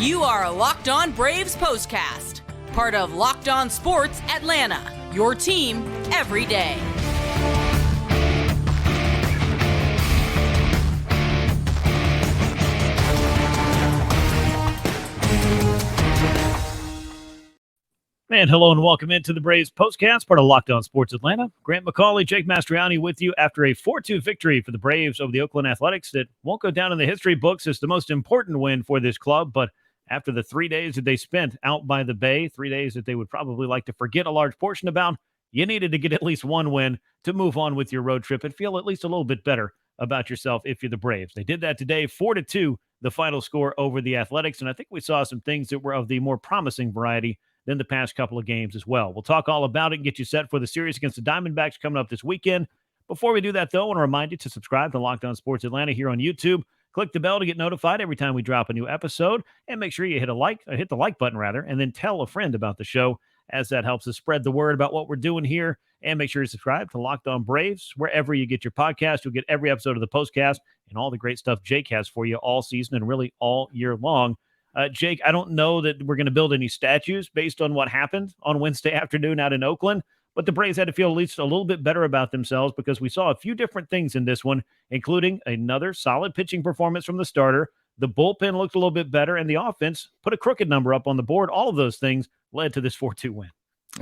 You are Locked On Braves POSTCAST, part of Locked On Sports Atlanta, your team every day. And hello and welcome into the Braves POSTCAST, part of Locked On Sports Atlanta. Grant McAuley, Jake Mastroianni with you after a 4-2 victory for the Braves over the Oakland Athletics that won't go down in the history books as the most important win for this club, but after the 3 days that they spent out by the Bay, 3 days that they would probably like to forget a large portion about, you needed to get at least one win to move on with your road trip and feel at least a little bit better about yourself if you're the Braves. They did that today, 4-2, the final score over the Athletics, and I think we saw some things that were of the more promising variety than the past couple of games as well. We'll talk all about it and get you set for the series against the Diamondbacks coming up this weekend. Before we do that, though, I want to remind you to subscribe to Locked On Sports Atlanta here on YouTube. Click the bell to get notified every time we drop a new episode, and make sure you hit the like button, and then tell a friend about the show, as that helps us spread the word about what we're doing here. And make sure you subscribe to Locked On Braves wherever you get your podcast. You'll get every episode of the postcast and all the great stuff Jake has for you all season and really all year long. Jake, I don't know that we're going to build any statues based on what happened on Wednesday afternoon out in Oakland, but the Braves had to feel at least a little bit better about themselves because we saw a few different things in this one, including another solid pitching performance from the starter. The bullpen looked a little bit better, and the offense put a crooked number up on the board. All of those things led to this 4-2 win.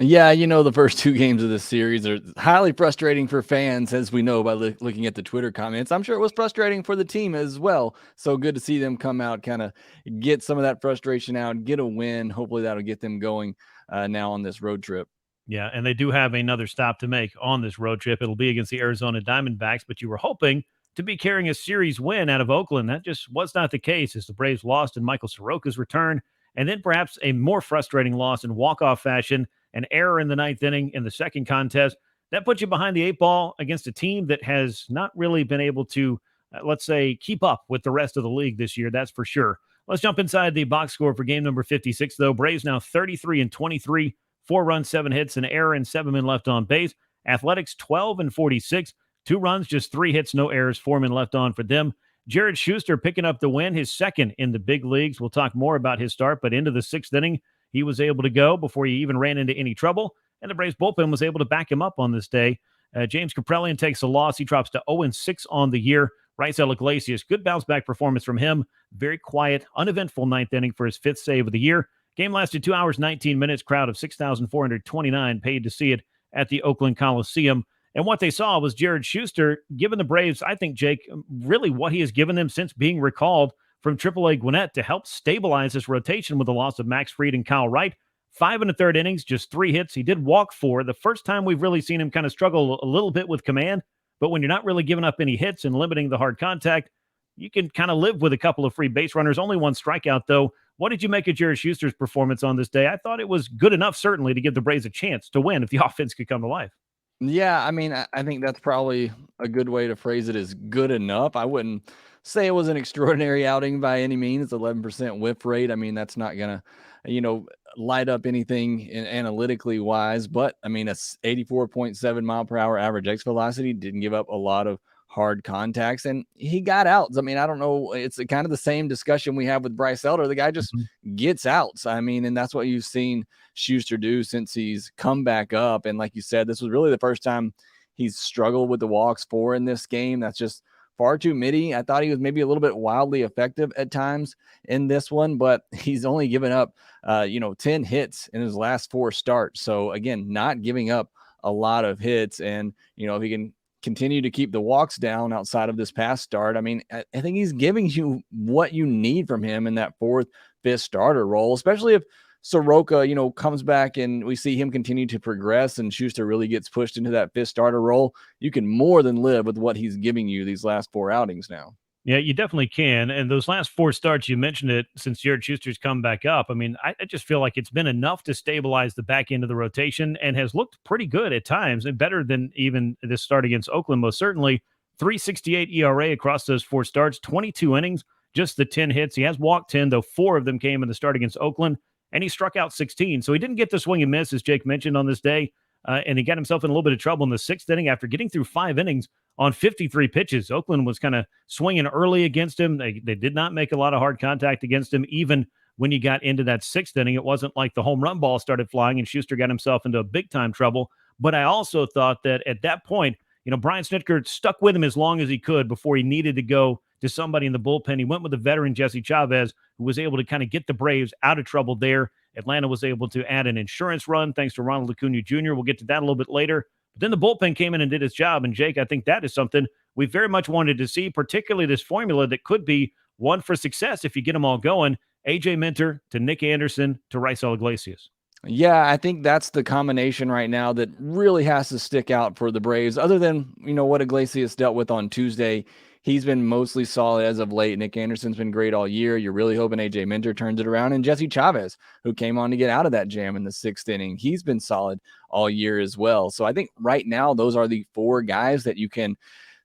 Yeah, the first two games of this series are highly frustrating for fans, as we know by looking at the Twitter comments. I'm sure it was frustrating for the team as well. So good to see them come out, kind of get some of that frustration out, get a win. Hopefully that'll get them going now on this road trip. Yeah, and they do have another stop to make on this road trip. It'll be against the Arizona Diamondbacks, but you were hoping to be carrying a series win out of Oakland. That just was not the case as the Braves lost in Michael Soroka's return, and then perhaps a more frustrating loss in walk-off fashion. An error in the ninth inning in the second contest. That puts you behind the eight ball against a team that has not really been able to, let's say, keep up with the rest of the league this year. That's for sure. Let's jump inside the box score for game number 56, though. Braves now 33-23, 4 runs, 7 hits, an error, and 7 men left on base. Athletics 12-46, 2 runs, just 3 hits, no errors, 4 men left on for them. Jared Shuster picking up the win, his second in the big leagues. We'll talk more about his start, but into the 6th inning, he was able to go before he even ran into any trouble, and the Braves bullpen was able to back him up on this day. James Kaprielian takes a loss. He drops to 0-6 on the year. Raisel Iglesias, good bounce-back performance from him. Very quiet, uneventful ninth inning for his 5th save of the year. Game lasted 2 hours, 19 minutes. Crowd of 6,429 paid to see it at the Oakland Coliseum. And what they saw was Jared Shuster giving the Braves, I think, Jake, really what he has given them since being recalled from AAA Gwinnett to help stabilize this rotation with the loss of Max Fried and Kyle Wright. 5 1/3 innings, just 3 hits. He did walk 4. The first time we've really seen him kind of struggle a little bit with command, but when you're not really giving up any hits and limiting the hard contact, you can kind of live with a couple of free base runners. Only 1 strikeout, though. What did you make of Jared Shuster's performance on this day? I thought it was good enough, certainly, to give the Braves a chance to win if the offense could come to life. Yeah, I think that's probably a good way to phrase it, is good enough. I wouldn't say it was an extraordinary outing by any means. 11% whiff rate. I mean, that's not going to, light up anything analytically wise, but a 84.7 mile per hour average exit velocity, didn't give up a lot of hard contacts, and he got outs. I don't know. It's kind of the same discussion we have with Bryce Elder. The guy just gets outs. And that's what you've seen Shuster do since he's come back up. And like you said, this was really the first time he's struggled with the walks 4 in this game. That's just far too many. I thought he was maybe a little bit wildly effective at times in this one, but he's only given up, 10 hits in his last 4 starts. So again, not giving up a lot of hits. And, if he can continue to keep the walks down outside of this past start, I think he's giving you what you need from him in that 4th, 5th starter role, especially if Soroka, comes back and we see him continue to progress and Shuster really gets pushed into that 5th starter role. You can more than live with what he's giving you these last 4 outings now. Yeah, you definitely can. And those last 4 starts, you mentioned it, since Jared Shuster's come back up. I just feel like it's been enough to stabilize the back end of the rotation and has looked pretty good at times, and better than even this start against Oakland, most certainly. 3.68 ERA across those 4 starts, 22 innings, just the 10 hits. He has walked 10, though 4 of them came in the start against Oakland, and he struck out 16. So he didn't get the swing and miss, as Jake mentioned, on this day. And he got himself in a little bit of trouble in the 6th inning after getting through 5 innings on 53 pitches. Oakland was kind of swinging early against him. They did not make a lot of hard contact against him, even when you got into that sixth inning. It wasn't like the home run ball started flying and Shuster got himself into a big time trouble. But I also thought that at that point, Brian Snitker stuck with him as long as he could before he needed to go to somebody in the bullpen. He went with the veteran Jesse Chavez, who was able to kind of get the Braves out of trouble there. Atlanta was able to add an insurance run thanks to Ronald Acuna Jr. We'll get to that a little bit later. But then the bullpen came in and did its job. And Jake, I think that is something we very much wanted to see, particularly this formula that could be one for success if you get them all going. AJ Minter to Nick Anderson to Raisel Iglesias. Yeah, I think that's the combination right now that really has to stick out for the Braves. Other than, what Iglesias dealt with on Tuesday, he's been mostly solid as of late. Nick Anderson's been great all year. You're really hoping AJ Minter turns it around. And Jesse Chavez, who came on to get out of that jam in the sixth inning, he's been solid all year as well. So I think right now, those are the four guys that you can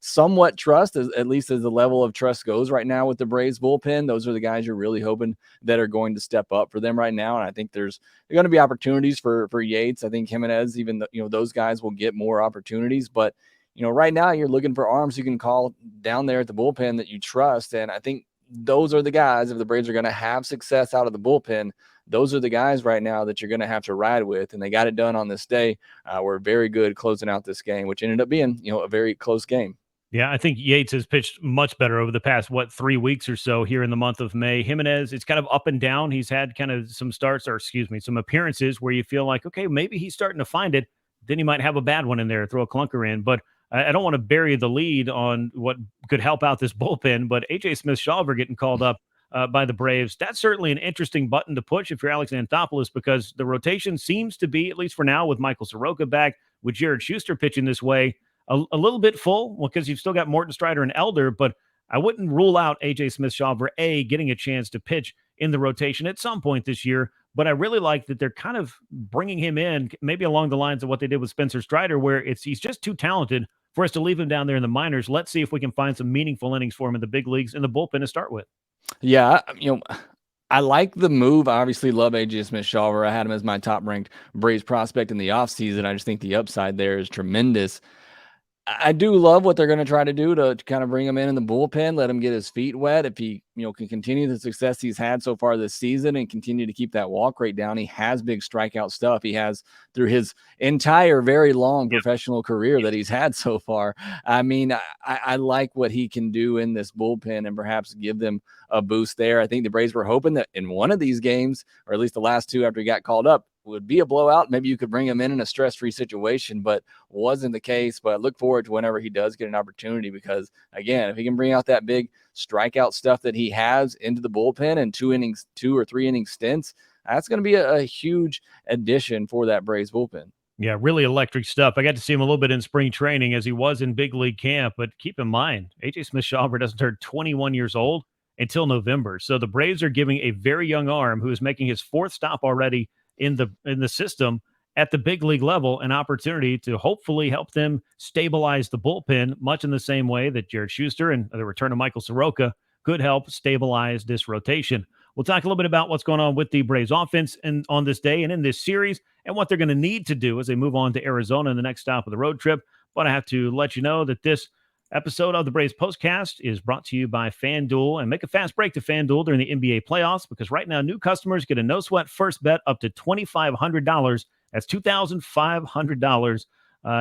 somewhat trust, at least as the level of trust goes right now with the Braves bullpen. Those are the guys you're really hoping that are going to step up for them right now. And I think there's going to be opportunities for Yates. I think Jimenez, even though, those guys will get more opportunities, but right now you're looking for arms you can call down there at the bullpen that you trust. And I think those are the guys, if the Braves are going to have success out of the bullpen, those are the guys right now that you're going to have to ride with. And they got it done on this day. We're very good closing out this game, which ended up being, a very close game. Yeah, I think Yates has pitched much better over the past, 3 weeks or so here in the month of May. Jimenez, it's kind of up and down. He's had kind of some some appearances where you feel like, okay, maybe he's starting to find it. Then he might have a bad one in there, throw a clunker in. But I don't want to bury the lead on what could help out this bullpen. But A.J. Smith-Shawver getting called up by the Braves, that's certainly an interesting button to push if you're Alex Anthopoulos, because the rotation seems to be, at least for now, with Michael Soroka back, with Jared Shuster pitching this way, a little bit full, because you've still got Morton Strider and Elder, but I wouldn't rule out A.J. Smith-Shawver, getting a chance to pitch in the rotation at some point this year. But I really like that they're kind of bringing him in, maybe along the lines of what they did with Spencer Strider, where he's just too talented for us to leave him down there in the minors. Let's see if we can find some meaningful innings for him in the big leagues in the bullpen to start with. Yeah, I like the move. I obviously love A.J. Smith-Shawver. I had him as my top-ranked Braves prospect in the offseason. I just think the upside there is tremendous. I do love what they're going to try to do to kind of bring him in the bullpen, let him get his feet wet. If he, can continue the success he's had so far this season and continue to keep that walk rate down. He has big strikeout stuff. He has through his entire very long professional career that he's had so far. I mean, I like what he can do in this bullpen and perhaps give them a boost there. I think the Braves were hoping that in one of these games, or at least the last two after he got called up, would be a blowout. Maybe you could bring him in a stress-free situation, but wasn't the case. But I look forward to whenever he does get an opportunity, because again, if he can bring out that big strikeout stuff that he has into the bullpen in 2 or 3 inning stints, that's going to be a huge addition for that Braves bullpen. Yeah, really electric stuff. I got to see him a little bit in spring training as he was in big league camp, but keep in mind, A.J. Smith-Shawver doesn't turn 21 years old until November. So the Braves are giving a very young arm who is making his 4th stop already in the system at the big league level an opportunity to hopefully help them stabilize the bullpen, much in the same way that Jared Shuster and the return of Michael Soroka could help stabilize this rotation. We'll talk a little bit about what's going on with the Braves offense and on this day and in this series, and what they're going to need to do as they move on to Arizona in the next stop of the road trip. But I have to let you know that this episode of the Braves Postcast is brought to you by FanDuel. And make a fast break to FanDuel during the NBA playoffs, because right now new customers get a no-sweat first bet up to $2,500. That's $2,500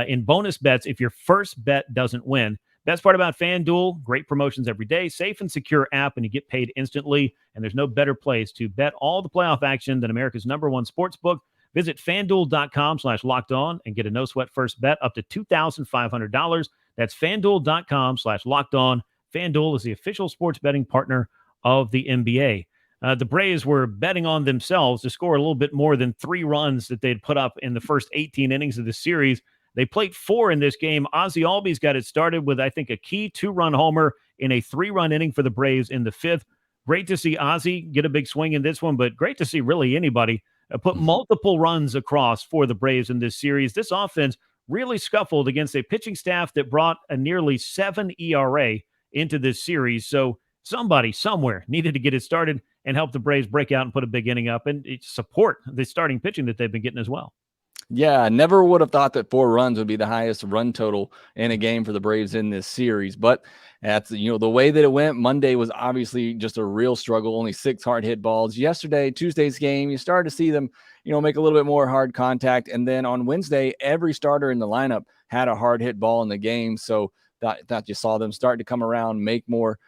in bonus bets if your first bet doesn't win. Best part about FanDuel, great promotions every day, safe and secure app, and you get paid instantly. And there's no better place to bet all the playoff action than America's #1 sports book. Visit FanDuel.com/lockedon and get a no-sweat first bet up to $2,500. That's FanDuel.com/lockedon. FanDuel is the official sports betting partner of the NBA. The Braves were betting on themselves to score a little bit more than 3 runs that they'd put up in the first 18 innings of the series. They played 4 in this game. Ozzie Albies got it started with, I think, a key 2-run homer in a 3-run inning for the Braves in the 5th. Great to see Ozzie get a big swing in this one, but great to see really anybody put multiple runs across for the Braves in this series. This offense really scuffled against a pitching staff that brought a nearly 7 ERA into this series. So somebody somewhere needed to get it started and help the Braves break out and put a big inning up and support the starting pitching that they've been getting as well. Yeah, I never would have thought that 4 runs would be the highest run total in a game for the Braves in this series. But that's, the way that it went. Monday was obviously just a real struggle, only 6 hard hit balls. Yesterday, Tuesday's game, you started to see them, make a little bit more hard contact. And then on Wednesday, every starter in the lineup had a hard hit ball in the game. So that you saw them start to come around, make more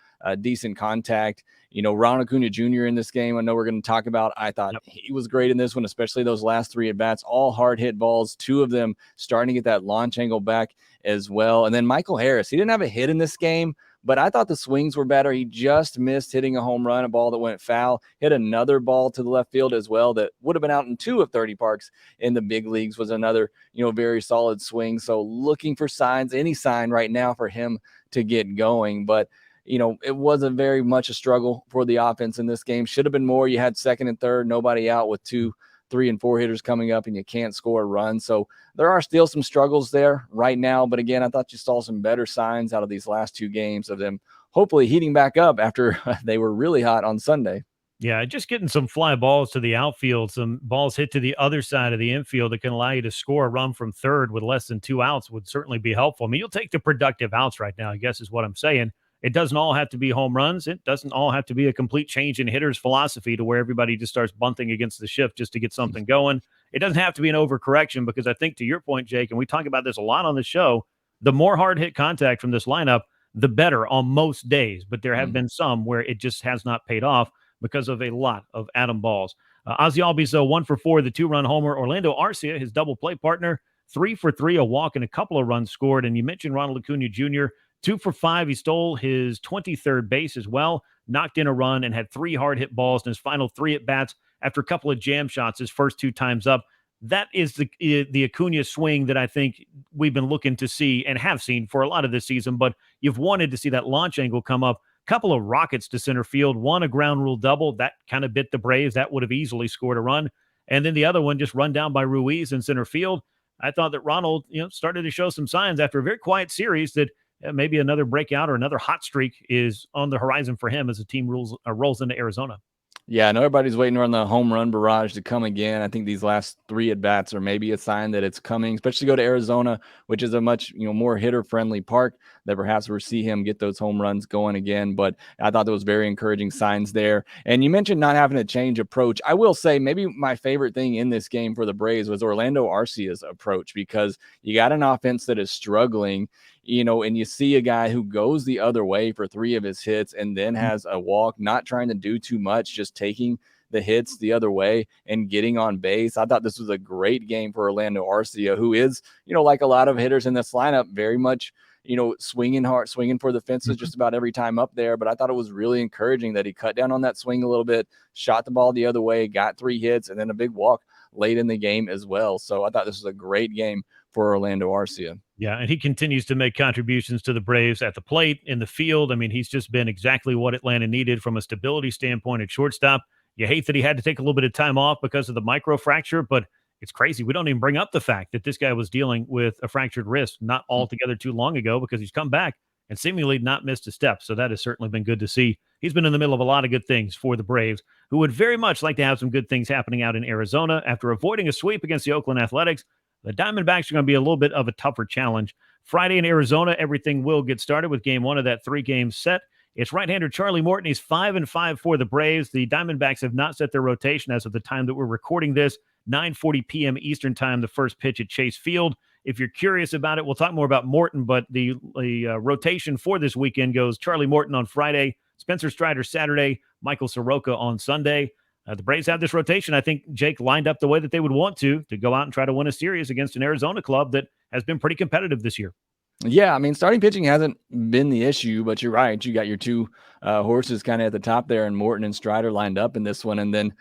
decent contact. Ronald Acuna Jr. in this game, I know we're going to talk about. I thought he was great in this one, especially those last 3 at-bats, all hard hit balls, 2 of them starting to get that launch angle back as well. And then Michael Harris, he didn't have a hit in this game, but I thought the swings were better. He just missed hitting a home run, a ball that went foul, hit another ball to the left field as well that would have been out in 2 of 30 parks in the big leagues, was another, very solid swing. So looking for signs, any sign right now for him to get going. But it wasn't very much a struggle for the offense in this game. Should have been more. You had second and third, nobody out with 2, 3, and 4 hitters coming up, and you can't score a run. So there are still some struggles there right now. But again, I thought you saw some better signs out of these last 2 games of them hopefully heating back up after they were really hot on Sunday. Yeah, just getting some fly balls to the outfield, some balls hit to the other side of the infield that can allow you to score a run from third with less than 2 outs would certainly be helpful. I mean, you'll take the productive outs right now, I guess is what I'm saying. It doesn't all have to be home runs. It doesn't all have to be a complete change in hitters' philosophy to where everybody just starts bunting against the shift just to get something going. It doesn't have to be an overcorrection because I think to your point, Jake, and we talk about this a lot on the show, the more hard hit contact from this lineup, the better on most days. But there have been some where it just has not paid off because of a lot of atom balls. Ozzie Albies, though, 1 for 4, the 2-run homer. Orlando Arcia, his double play partner, 3 for 3, a walk and a couple of runs scored. And you mentioned Ronald Acuna Jr., 2 for 5. He stole his 23rd base as well, knocked in a run, and had 3 hard hit balls in his final 3 at-bats after a couple of jam shots his first 2 times up. That is the Acuna swing that I think we've been looking to see and have seen for a lot of this season, but you've wanted to see that launch angle come up. Couple of rockets to center field, 1 a ground rule double. That kind of bit the Braves. That would have easily scored a run. And then the other one just run down by Ruiz in center field. I thought that Ronald, started to show some signs after a very quiet series that maybe another breakout or another hot streak is on the horizon for him as the team rolls into Arizona. Yeah, I know everybody's waiting on the home run barrage to come again. I think these last 3 at-bats are maybe a sign that it's coming, especially go to Arizona, which is a much more hitter-friendly park, that perhaps we'll see him get those home runs going again. But I thought there was very encouraging signs there. And you mentioned not having to change approach. I will say maybe my favorite thing in this game for the Braves was Orlando Arcia's approach, because you got an offense that is struggling, and you see a guy who goes the other way for 3 of his hits and then has a walk, not trying to do too much, just taking the hits the other way and getting on base. I thought this was a great game for Orlando Arcia, who is, like a lot of hitters in this lineup, very much, swinging hard, swinging for the fences just about every time up there. But I thought it was really encouraging that he cut down on that swing a little bit, shot the ball the other way, got 3 hits, and then a big walk late in the game as well. So I thought this was a great game for Orlando Arcia. Yeah, and he continues to make contributions to the Braves at the plate, in the field. I mean, he's just been exactly what Atlanta needed from a stability standpoint at shortstop. You hate that he had to take a little bit of time off because of the microfracture, but it's crazy. We don't even bring up the fact that this guy was dealing with a fractured wrist not altogether too long ago, because he's come back and seemingly not missed a step. So that has certainly been good to see. He's been in the middle of a lot of good things for the Braves, who would very much like to have some good things happening out in Arizona. After avoiding a sweep against the Oakland Athletics, the Diamondbacks are going to be a little bit of a tougher challenge. Friday in Arizona, everything will get started with game 1 of that 3-game set. It's right-hander Charlie Morton. He's 5-5 for the Braves. The Diamondbacks have not set their rotation as of the time that we're recording this. 9:40 p.m. Eastern time, the first pitch at Chase Field. If you're curious about it, we'll talk more about Morton, but the rotation for this weekend goes Charlie Morton on Friday, Spencer Strider Saturday, Michael Soroka on Sunday. The Braves have this rotation, I think, Jake, lined up the way that they would want to go out and try to win a series against an Arizona club that has been pretty competitive this year. Yeah, I mean, starting pitching hasn't been the issue, but you're right. You got your 2 horses kind of at the top there, and Morton and Strider lined up in this one. And then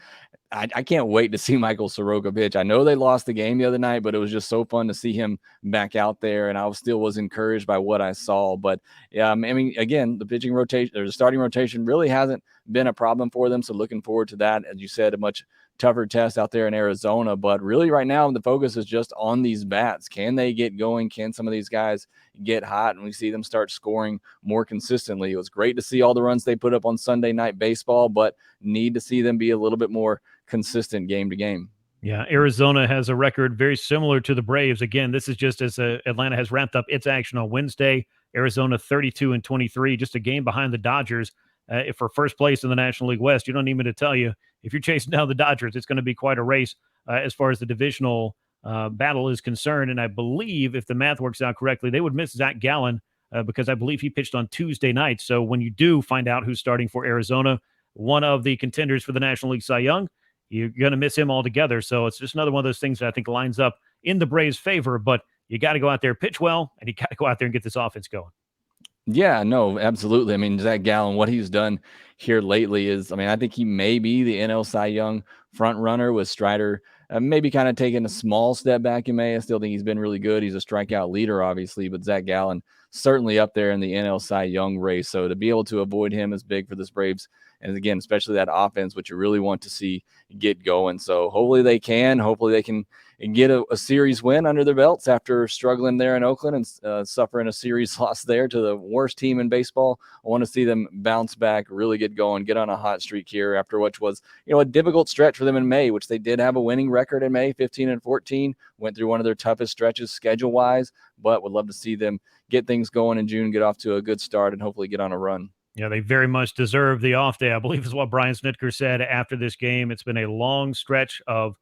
I can't wait to see Michael Soroka pitch. I know they lost the game the other night, but it was just so fun to see him back out there, and I still was encouraged by what I saw. But yeah, I mean, again, the pitching rotation or the starting rotation really hasn't been a problem for them. So looking forward to that. As you said, a much tougher test out there in Arizona, but really right now the focus is just on these bats. Can they get going? Can some of these guys get hot and we see them start scoring more consistently? It was great to see all the runs they put up on Sunday Night Baseball, but need to see them be a little bit more consistent game to game. Yeah, Arizona has a record very similar to the Braves. Again, this is just as Atlanta has wrapped up its action on Wednesday. Arizona 32-23, just a game behind the Dodgers for first place in the National League West. You don't need me to tell you, if you're chasing down the Dodgers, it's going to be quite a race as far as the divisional battle is concerned. And I believe, if the math works out correctly, they would miss Zach Gallen because I believe he pitched on Tuesday night. So when you do find out who's starting for Arizona, one of the contenders for the National League Cy Young, you're going to miss him altogether. So it's just another one of those things that I think lines up in the Braves' favor. But you got to go out there, pitch well, and you got to go out there and get this offense going. Yeah, no, absolutely. I mean, Zach Gallen, what he's done here lately is, I mean, I think he may be the NL Cy Young front runner, with Strider maybe kind of taking a small step back in May. I still think he's been really good. He's a strikeout leader, obviously, but Zach Gallen certainly up there in the NL Cy Young race. So to be able to avoid him is big for this Braves. And again, especially that offense, which you really want to see get going. So hopefully they can. Hopefully they can get a series win under their belts after struggling there in Oakland and suffering a series loss there to the worst team in baseball. I want to see them bounce back, really get going, get on a hot streak here after which was, a difficult stretch for them in May, which they did have a winning record in May, 15-14, went through one of their toughest stretches schedule-wise, but would love to see them get things going in June, get off to a good start, and hopefully get on a run. Yeah, they very much deserve the off day, I believe is what Brian Snitker said after this game. It's been a long stretch of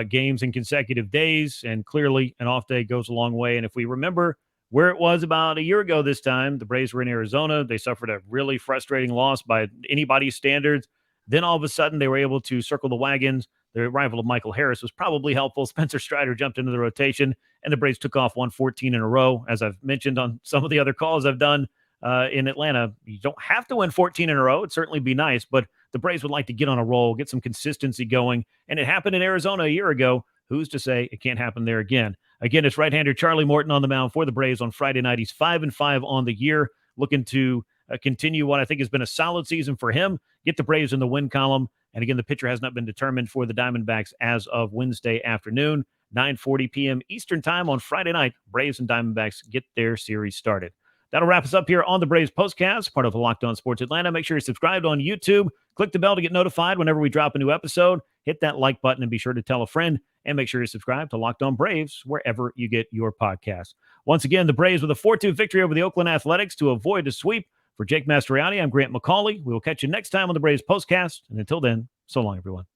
games in consecutive days, and clearly an off day goes a long way. And if we remember where it was about a year ago this time, the Braves were in Arizona. They suffered a really frustrating loss by anybody's standards. Then all of a sudden they were able to circle the wagons. The arrival of Michael Harris was probably helpful. Spencer Strider jumped into the rotation, and the Braves took off 114 in a row. As I've mentioned on some of the other calls I've done in Atlanta, you don't have to win 14 in a row. It'd certainly be nice, but the Braves would like to get on a roll, get some consistency going, and it happened in Arizona a year ago. Who's to say it can't happen there again? Again, it's right-hander Charlie Morton on the mound for the Braves on Friday night. He's 5-5 on the year, looking to continue what I think has been a solid season for him, get the Braves in the win column. And again, the pitcher has not been determined for the Diamondbacks as of Wednesday afternoon, 9:40 p.m. Eastern time on Friday night. Braves and Diamondbacks get their series started. That'll wrap us up here on the Braves Postcast, part of Locked On Sports Atlanta. Make sure you're subscribed on YouTube. Click the bell to get notified whenever we drop a new episode. Hit that like button and be sure to tell a friend. And make sure you're subscribed to Locked On Braves wherever you get your podcasts. Once again, the Braves with a 4-2 victory over the Oakland Athletics to avoid a sweep. For Jake Mastroianni, I'm Grant McAuley. We will catch you next time on the Braves Postcast. And until then, so long, everyone.